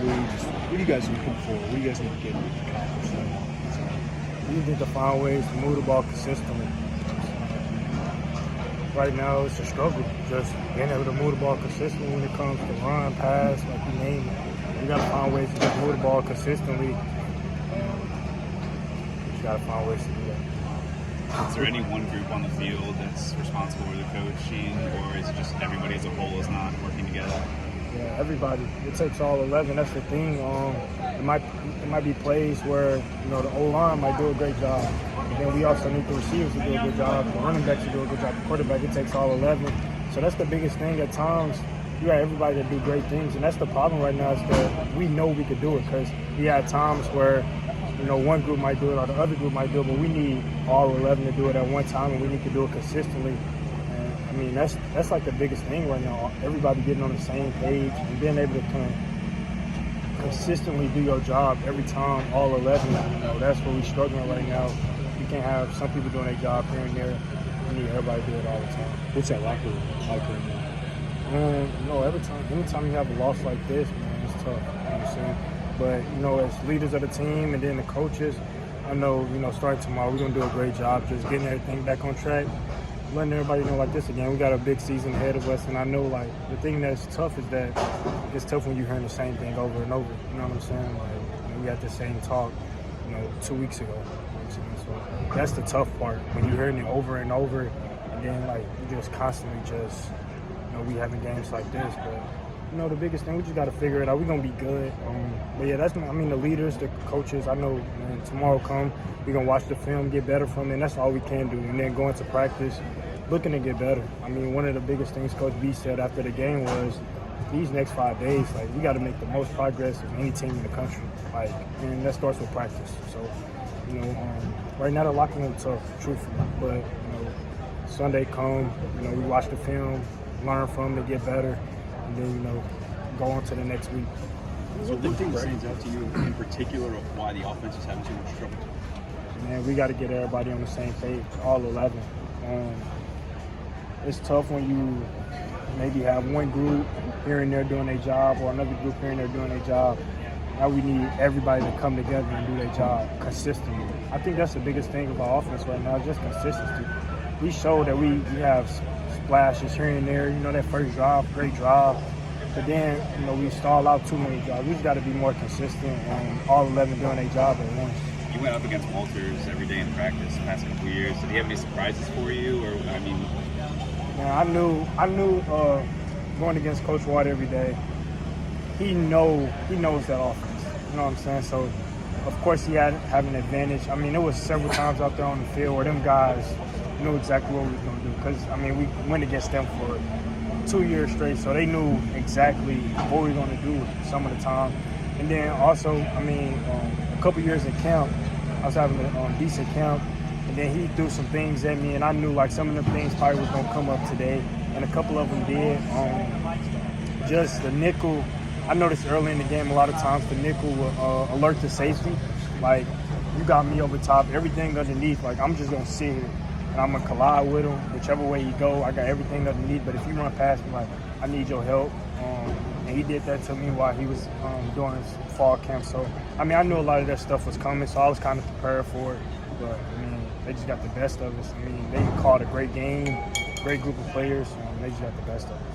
What are you guys looking for? What do you guys need to get accomplished? We need to find ways to move the ball consistently. Right now, it's a struggle. Just being able to move the ball consistently when it comes to run, pass, like you name it. We got to find ways to just move the ball consistently. Just got to find ways to do that. Is there any one group on the field that's responsible for the coaching, or is it just everybody as a whole is not working together? Yeah, everybody. It takes all 11. That's the thing. It might be plays where the O-line might do a great job, and then we also need the receivers to do a good job, the running backs to do a good job, the quarterback. It takes all 11. So that's the biggest thing. At times, you got everybody that do great things, and that's the problem right now. Is that we know we could do it because we had times where one group might do it or the other group might do it, but we need all 11 to do it at one time, and we need to do it consistently. And I mean, that's like the biggest thing right now. Everybody getting on the same page and being able to consistently do your job every time, all 11. That's where we're struggling right now. You can't have some people doing their job here and there. We need everybody to do it all the time. What's that locker room like right now? Anytime you have a loss like this, man, it's tough. You know what I'm saying? But, as leaders of the team and then the coaches, I know, starting tomorrow, we're going to do a great job just getting everything back on track, letting everybody know like this again. We got a big season ahead of us, and I know, like, the thing that's tough is that it's tough when you're hearing the same thing over and over. You know what I'm saying? Like, we had the same talk, 2 weeks ago. You know what I'm saying? So that's the tough part, when you're hearing it over and over, and then, like, you just constantly we having games like this, but the biggest thing, we just got to figure it out. We're going to be good. But yeah, the leaders, the coaches, I know, man, tomorrow we're going to watch the film, get better from it, and that's all we can do. And then go into practice, looking to get better. I mean, one of the biggest things Coach B said after the game was, these next 5 days, like, we got to make the most progress of any team in the country. Like, and that starts with practice. So, right now the locker room tough, truthfully. But, Sunday we watch the film, learn from it, get better, and then, go on to the next week. So one thing that stands out to you in particular of why the offense is having so much trouble? Man, we got to get everybody on the same page, all 11. It's tough when you maybe have one group here and there doing their job or another group here and there doing their job. Now we need everybody to come together and do their job consistently. I think that's the biggest thing of our offense right now, just consistency. We show that we have splashes here and there, that first drive, great drive. But then, we stall out too many drives. We just got to be more consistent and all 11 doing their job at once. You went up against Walters every day in practice the past couple of years. Did he have any surprises for you? Or, Man, I knew going against Coach Watt every day, he knows that offense. You know what I'm saying? So, of course, he had an advantage. I mean, there was several times out there on the field where them guys knew exactly what we was going to do. Because, we went against them for 2 years straight, so they knew exactly what we were going to do some of the time. And then also, a couple years in camp, I was having a decent camp, and then he threw some things at me, and I knew, like, some of the things probably was going to come up today, and a couple of them did. Just the nickel, I noticed early in the game a lot of times the nickel will alert the safety. Like, you got me over top, everything underneath, like, I'm just going to sit here. And I'm going to collide with him. Whichever way you go, I got everything underneath. But if you run past me, like, I need your help. And he did that to me while he was doing his fall camp. So, I knew a lot of that stuff was coming, so I was kind of prepared for it. But, they just got the best of us. They called a great game, great group of players, and they just got the best of us.